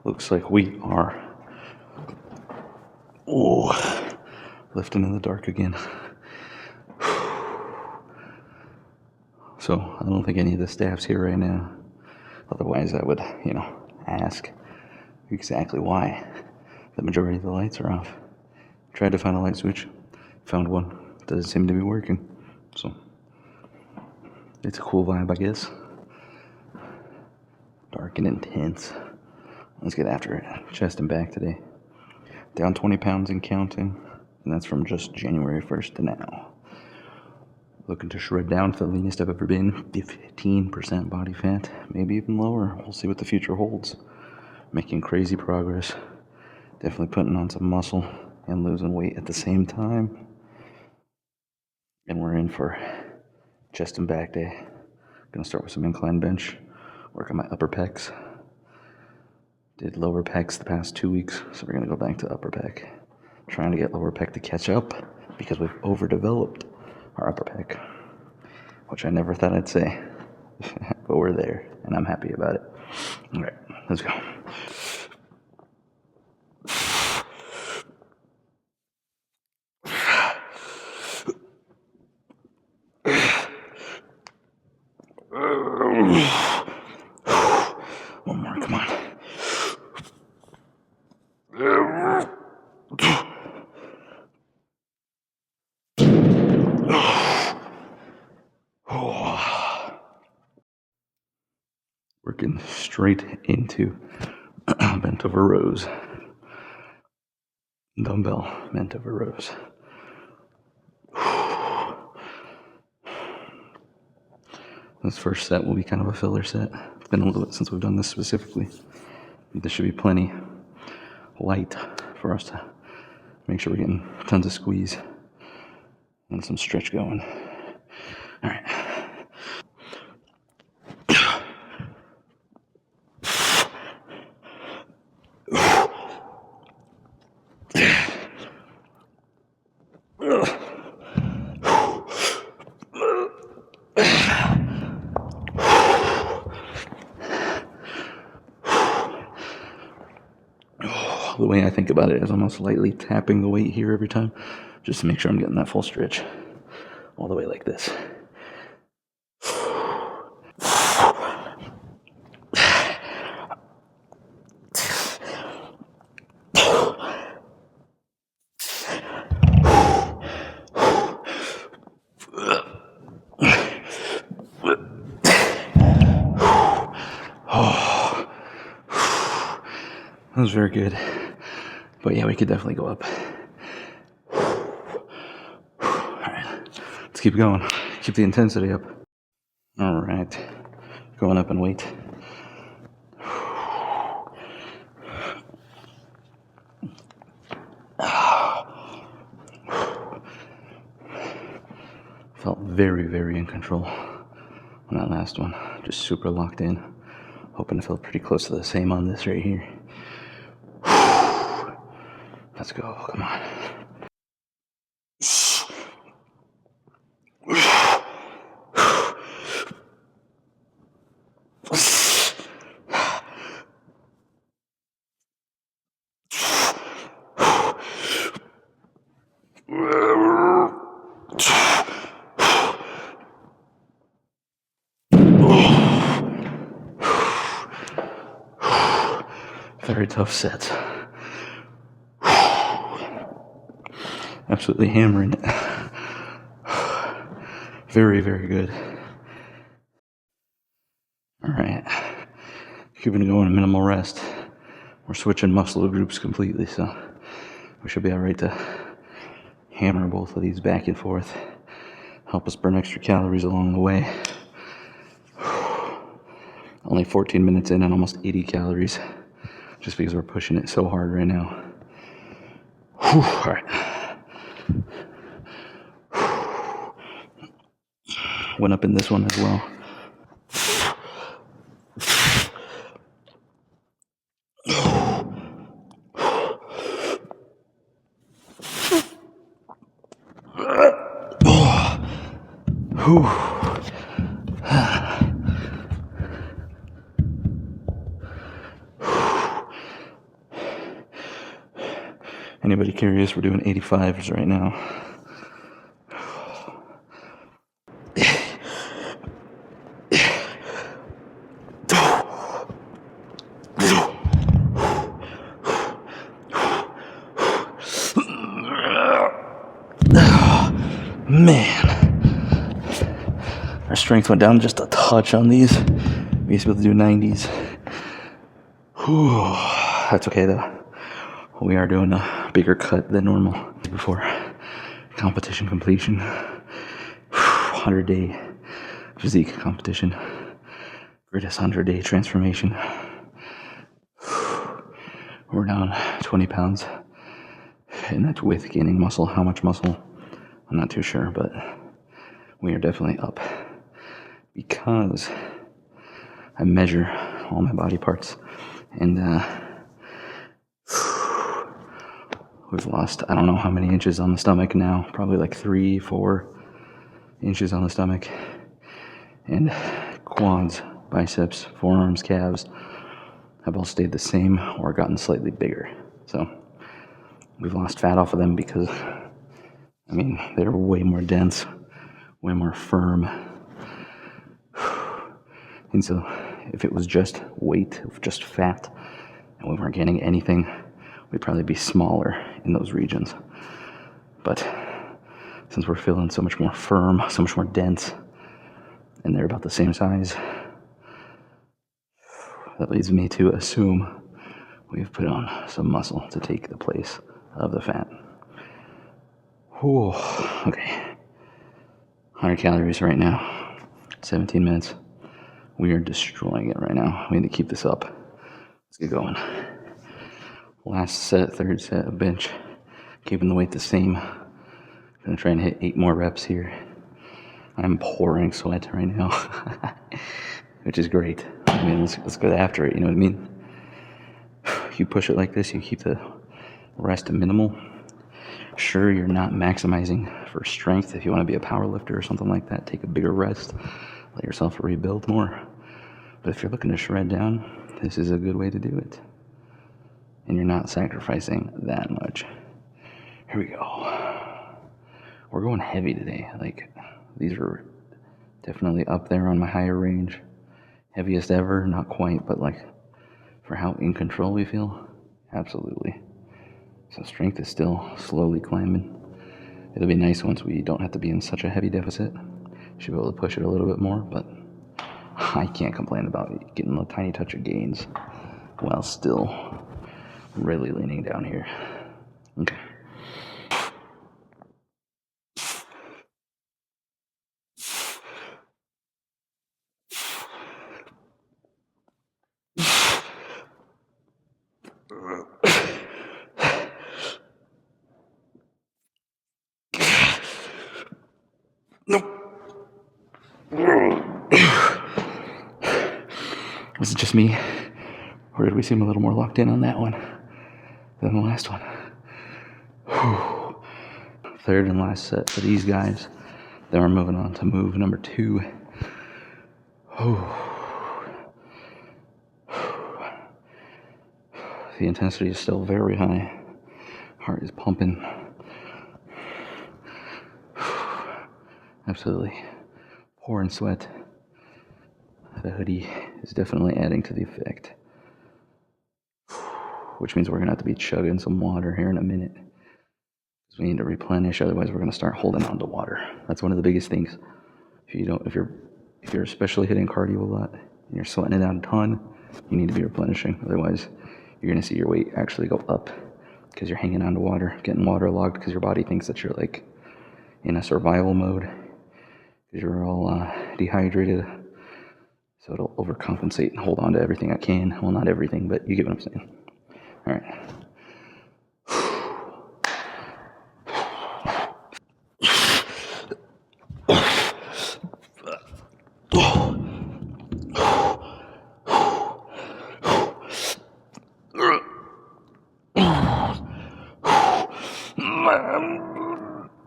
Looks like we are lifting in the dark again. So I don't think any of the staff's here right now. Otherwise I would, ask exactly why the majority of the lights are off. Tried to find a light switch, found one. Doesn't seem to be working. So it's a cool vibe, I guess. Dark and intense. Let's get after it. Chest and back today. Down 20 pounds and counting. And that's from just January 1st to now. Looking to shred down to the leanest I've ever been. 15% body fat. Maybe even lower. We'll see what the future holds. Making crazy progress. Definitely putting on some muscle and losing weight at the same time. And we're in for chest and back day. Gonna start with some incline bench. Work on my upper pecs. Did lower pecs the past 2 weeks, so we're gonna go back to upper pec. Trying to get lower pec to catch up because we've overdeveloped our upper pec, which I never thought I'd say, but we're there and I'm happy about it. All right, let's go. One more, come on. Working straight into bent over rows. Dumbbell bent over rows. This first set will be kind of a filler set. It's been a little bit since we've done this specifically. This should be plenty light for us to make sure we're getting tons of squeeze and some stretch going. All right. The way I think about it is almost lightly tapping the weight here every time, just to make sure I'm getting that full stretch all the way like this. That was very good. But yeah, we could definitely go up. Alright, let's keep going. Keep the intensity up. Alright, going up in weight. Felt very, very in control on that last one. Just super locked in. Hoping to feel pretty close to the same on this right here. Let's go, come on. Very tough sets. Absolutely hammering it. Very, very good. Alright. Keeping it going, minimal rest. We're switching muscle groups completely, so we should be alright to hammer both of these back and forth. Help us burn extra calories along the way. Only 14 minutes in and almost 80 calories. Just because we're pushing it so hard right now. Alright. Went up in this one as well. Anybody curious, we're doing 85s right now. Man, our strength went down just a touch on these. We used to be able to do 90s. Whew. That's okay though. We are doing a bigger cut than normal before competition completion. 100-day physique competition. Greatest 100-day transformation. We're down 20 pounds. And that's with gaining muscle. How much muscle? I'm not too sure, but we are definitely up. Because I measure all my body parts. And we've lost, I don't know how many inches on the stomach now. Probably like 3-4 inches on the stomach. And quads, biceps, forearms, calves have all stayed the same or gotten slightly bigger. So we've lost fat off of them because, I mean, they're way more dense, way more firm. And so if it was just weight, just fat, and we weren't getting anything, we'd probably be smaller in those regions. But since we're feeling so much more firm, so much more dense, and they're about the same size, that leads me to assume we've put on some muscle to take the place of the fat. Whew. Okay. 100 calories right now. 17 minutes. We are destroying it right now. We need to keep this up. Let's get going. Last set, third set of bench. Keeping the weight the same. Gonna try and hit 8 more reps here. I'm pouring sweat right now, which is great. I mean, let's go after it, you know what I mean? You push it like this, you keep the rest minimal. Sure, you're not maximizing for strength. If you want to be a power lifter or something like that, take a bigger rest. Let yourself rebuild more. But if you're looking to shred down, this is a good way to do it. And you're not sacrificing that much. Here we go. We're going heavy today. Like, these are definitely up there on my higher range. Heaviest ever, not quite, but like, for how in control we feel, absolutely. So strength is still slowly climbing. It'll be nice once we don't have to be in such a heavy deficit. Should be able to push it a little bit more, but I can't complain about getting a tiny touch of gains while still really leaning down here. Okay. Was it just me, or did we seem a little more locked in on that one than the last one? Whew. Third and last set for these guys. Then we're moving on to move number 2. The intensity is still very high. Heart is pumping. Absolutely pouring sweat. The hoodie is definitely adding to the effect. Which means we're gonna have to be chugging some water here in a minute. Because we need to replenish, otherwise we're gonna start holding on to water. That's one of the biggest things. If you're especially hitting cardio a lot and you're sweating it out a ton, you need to be replenishing. Otherwise, you're gonna see your weight actually go up because you're hanging on to water, getting waterlogged because your body thinks that you're like in a survival mode because you're all dehydrated. So it'll overcompensate and hold on to everything I can. Well, not everything, but you get what I'm saying. All right.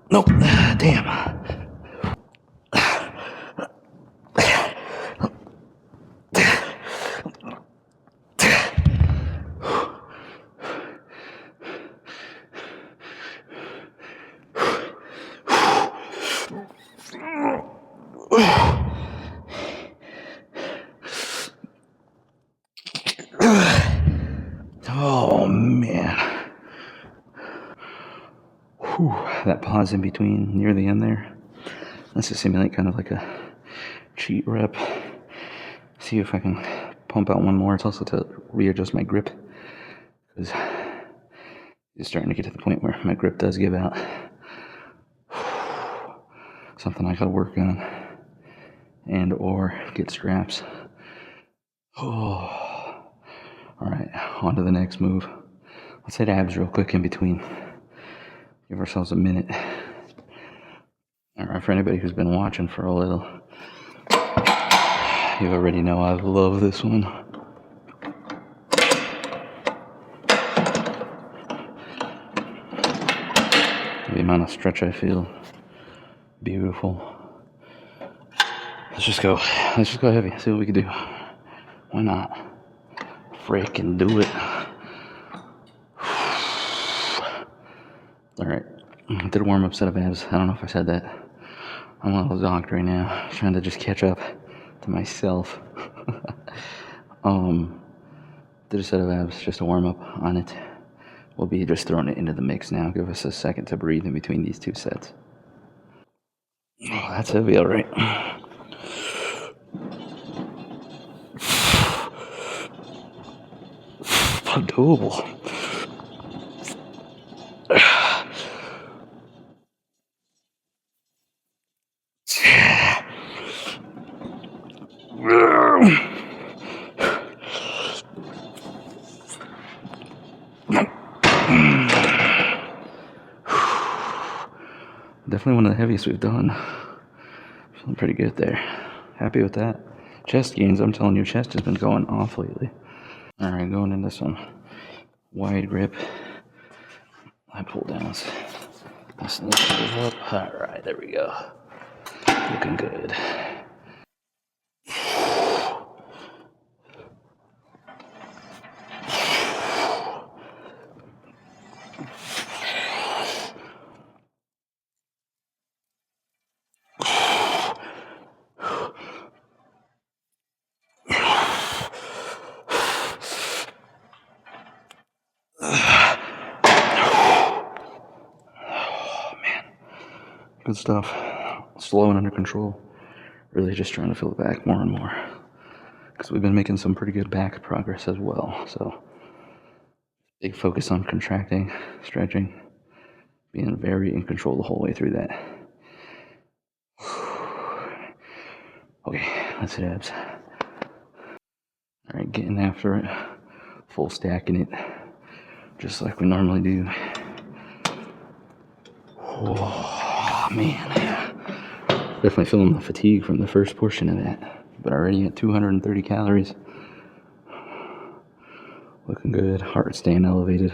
Nope. Damn. Whew, that pause in between near the end there. Let's just simulate kind of like a cheat rep. See if I can pump out one more. It's also to readjust my grip, because it's starting to get to the point where my grip does give out. Something I gotta work on, and or get straps. Oh, all right, on to the next move. Let's hit abs real quick in between. Give ourselves a minute. All right, for anybody who's been watching for a little, you already know I love this one. The amount of stretch I feel, beautiful. Let's just go heavy, see what we can do. Why not? Freaking do it. Alright, did a warm-up set of abs. I don't know if I said that. I'm a little zonked right now, trying to just catch up to myself. Did a set of abs, just a warm-up on it. We'll be just throwing it into the mix now. Give us a second to breathe in between these two sets. Oh, that's heavy, alright. Doable. Definitely one of the heaviest we've done. Feeling pretty good there. Happy with that. Chest gains, I'm telling you, chest has been going off lately. Alright, going into some wide grip. I pull down. Let's lift it up. Alright, there we go. Looking good. Good stuff. Slow and under control. Really just trying to fill it back more and more, because we've been making some pretty good back progress as well. So big focus on contracting, stretching, being very in control the whole way through that. Okay, let's hit abs. Alright, getting after it. Full stacking it, just like we normally do. Oh, man. Definitely feeling the fatigue from the first portion of that, but already at 230 calories. Looking good, heart staying elevated.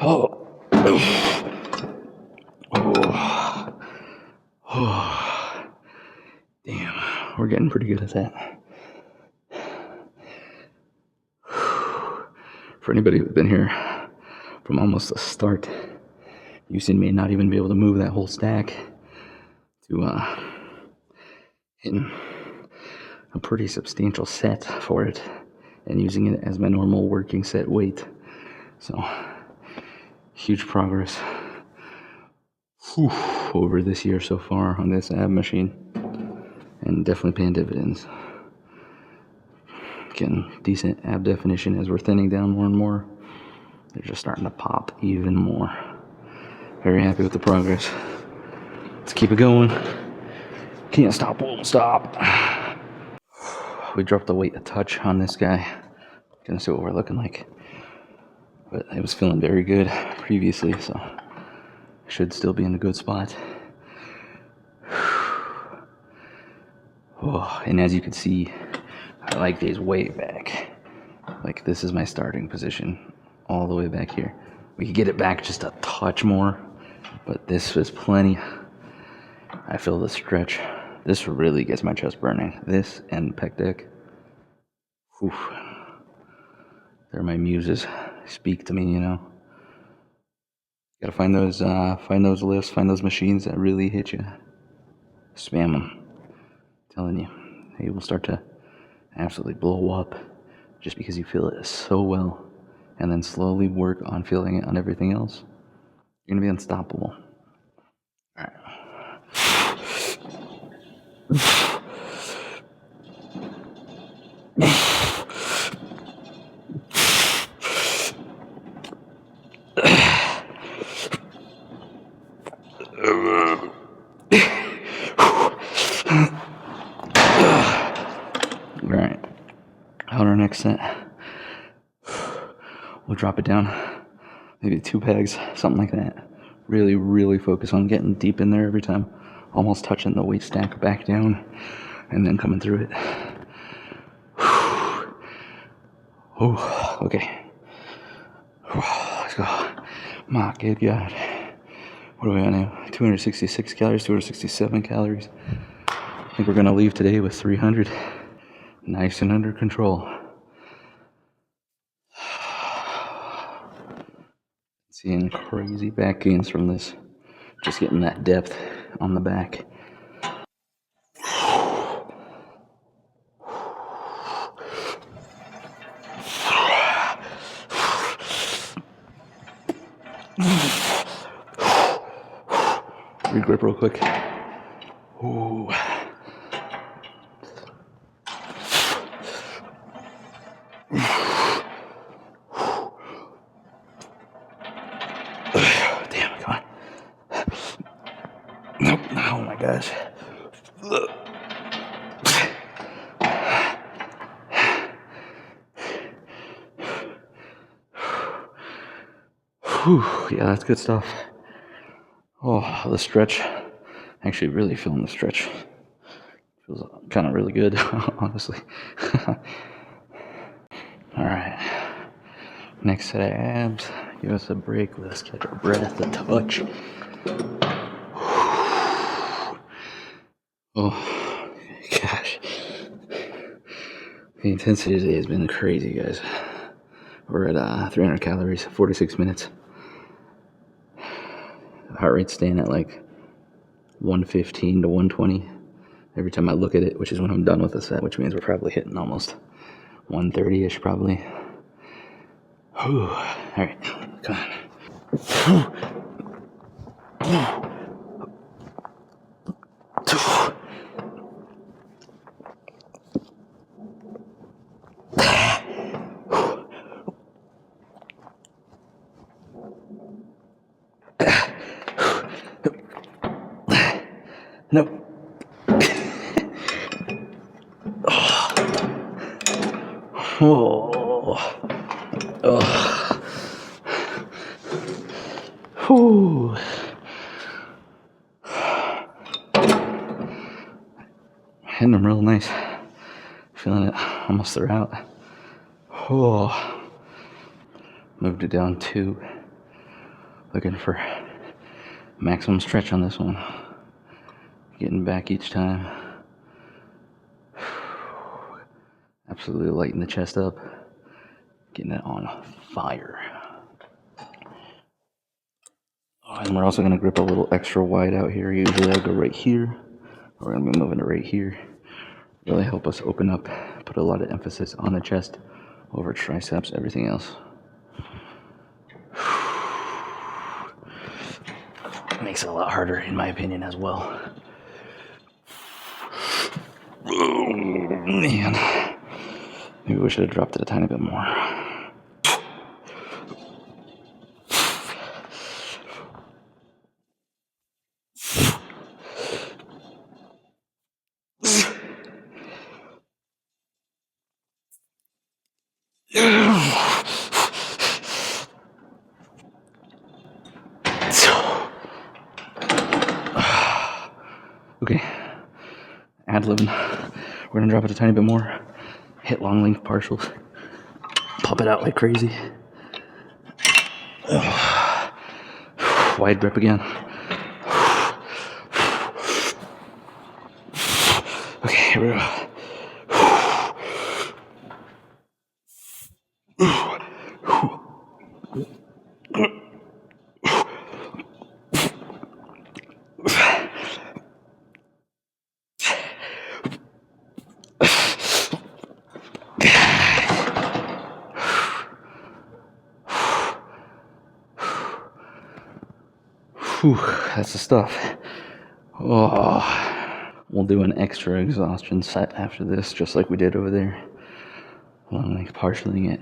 Oh. Oh. Oh. Damn, we're getting pretty good at that. For anybody who's been here from almost the start, you've seen me not even be able to move that whole stack to hitting a pretty substantial set for it and using it as my normal working set weight. So huge progress over this year so far on this ab machine, and definitely paying dividends. Getting decent ab definition as we're thinning down more and more. They're just starting to pop even more. Very happy with the progress. Let's keep it going. Can't stop, won't stop. We dropped the weight a touch on this guy. Gonna see what we're looking like. But it was feeling very good previously, so should still be in a good spot. Oh, and as you can see, I like these way back. Like, this is my starting position, all the way back here. We could get it back just a touch more, but this was plenty. I feel the stretch. This really gets my chest burning. This and pec deck. Oof. They're my muses. Speak to me, you know. Gotta find those lifts, find those machines that really hit you. Spam them. I'm telling you, they will start to absolutely blow up just because you feel it so well, and then slowly work on feeling it on everything else. You're gonna be unstoppable. All right. Alright, on our next set, we'll drop it down, maybe 2 pegs, something like that. Really, really focus on getting deep in there every time, almost touching the weight stack back down, and then coming through it. Oh, okay. Let's go. My good God. What are we on now? 266 calories, 267 calories. I think we're gonna leave today with 300. Nice and under control. Seeing crazy back gains from this. Just getting that depth on the back. Regrip real quick. Ooh. Damn, come on. Nope. Oh my gosh. Whew. Yeah, that's good stuff. Oh, the stretch. Actually, really feeling the stretch. Feels kind of really good, honestly. Alright. Next set of abs. Give us a break. Let's catch our breath, a touch. Oh, gosh. The intensity today has been crazy, guys. We're at 300 calories, 46 minutes. Heart rate's staying at like 115 to 120 every time I look at it, which is when I'm done with the set, which means we're probably hitting almost 130-ish probably. Whew. All right, come on. Nope. Oh. Oh. Whew. Hitting them real nice. Feeling it almost throughout. Oh. Moved it down 2. Looking for maximum stretch on this one. Getting back each time. Absolutely lighting the chest up. Getting it on fire. Oh, and we're also going to grip a little extra wide out here. Usually I go right here. We're going to be moving it right here. Really help us open up. Put a lot of emphasis on the chest over triceps, everything else. Makes it a lot harder, in my opinion, as well. Oh, man. Maybe we should have dropped it a tiny bit more. Okay, ad-libbing. We're gonna drop it a tiny bit more. Hit long length partials. Pop it out like crazy. Wide grip again. Okay, here we go. Whew, that's the stuff. Oh. We'll do an extra exhaustion set after this, just like we did over there. Like partialing it.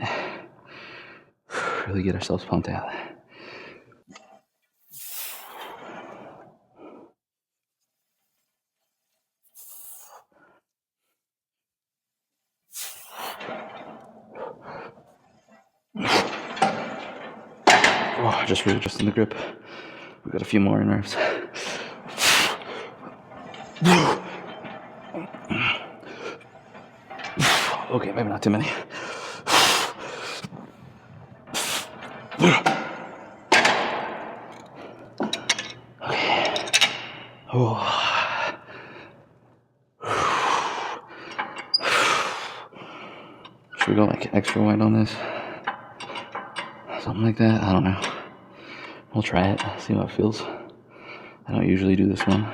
Really get ourselves pumped out. Oh, just readjusting the grip. We've got a few more nerves. Okay, maybe not too many. Okay. Oh. Should we go like extra wide on this? Something like that? I don't know. We'll try it, see how it feels. I don't usually do this one.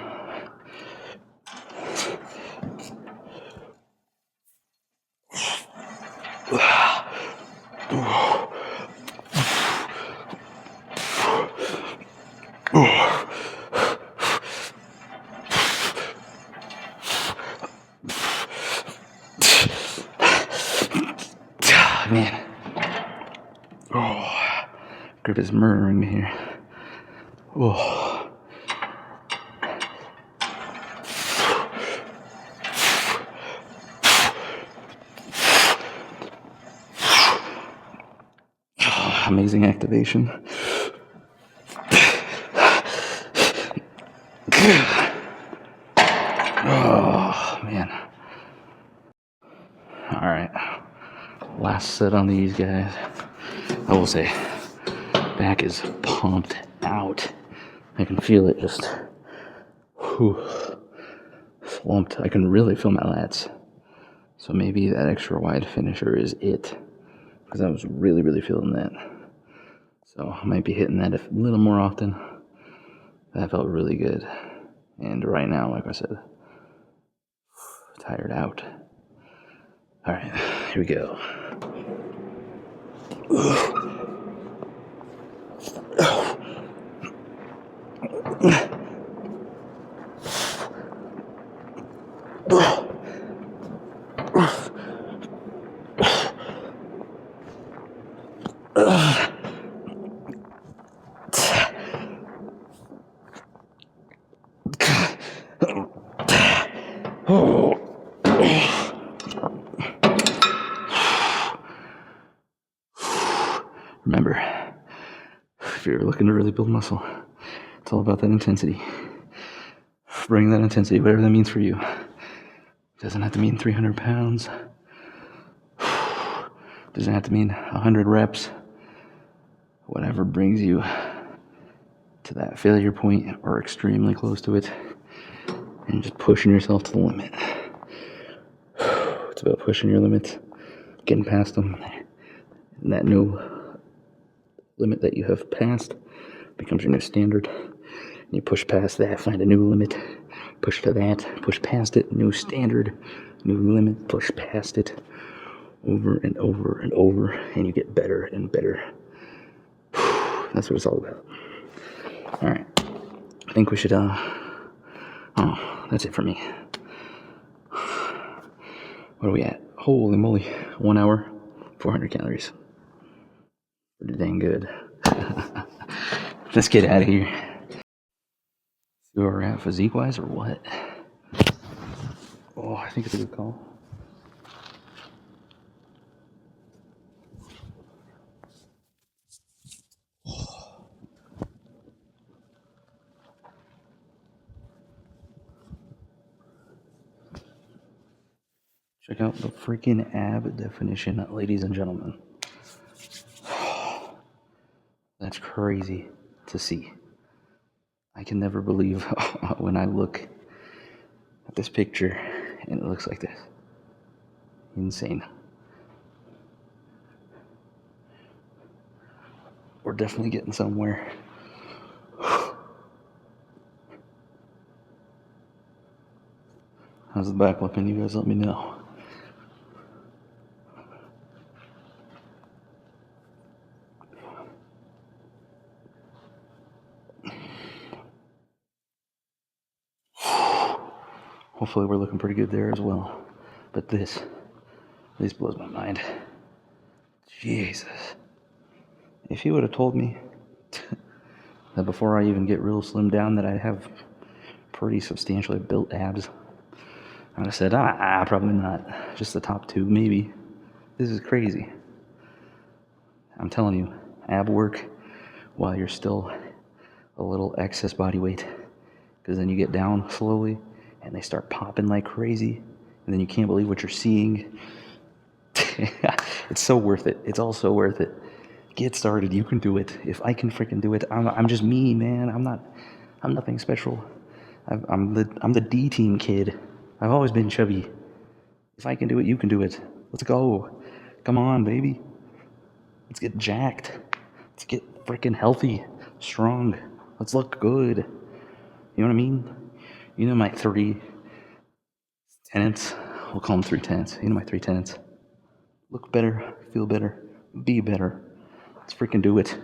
Man. Oh, grip is murdering me here. Oh. Oh, amazing activation. Oh, man. All right. Last set on these guys. I will say, back is pumped out. I can feel it just slumped. I can really feel my lats. So maybe that extra wide finisher is it. Because I was really, really feeling that. So I might be hitting that a little more often. That felt really good. And right now, like I said, tired out. All right, here we go. Remember, if you're looking to really build muscle, it's all about that intensity. Bring that intensity, whatever that means for you. It doesn't have to mean 300 pounds. It doesn't have to mean 100 reps. Whatever brings you to that failure point or extremely close to it, and just pushing yourself to the limit. It's about pushing your limits, getting past them, and that new limit that you have passed becomes your new standard. And you push past that, find a new limit, push to that, push past it, new standard, new limit, push past it, over and over and over, and you get better and better. That's what it's all about. All right, I think we should, that's it for me. What are we at? Holy moly, 1 hour, 400 calories. Pretty dang good. Let's get out of here. See where we're at physique-wise or what? Oh, I think it's a good call. Check out the freaking ab definition, ladies and gentlemen. That's crazy to see. I can never believe when I look at this picture and it looks like this. Insane. We're definitely getting somewhere. How's the back looking? You guys let me know. Hopefully we're looking pretty good there as well. But this blows my mind. Jesus. If he would have told me that before I even get real slim down that I have pretty substantially built abs, I would have said, probably not. Just the top two, maybe. This is crazy. I'm telling you, ab work while you're still a little excess body weight. Because then you get down slowly and they start popping like crazy. And then you can't believe what you're seeing. It's so worth it. It's all so worth it. Get started. You can do it. If I can freaking do it, I'm just me, man. I'm nothing special. I'm the D team kid. I've always been chubby. If I can do it, you can do it. Let's go. Come on, baby. Let's get jacked. Let's get freaking healthy, strong. Let's look good. You know what I mean? You know my 3 tenets? We'll call them 3 tenets. You know my 3 tenets? Look better, feel better, be better. Let's freaking do it.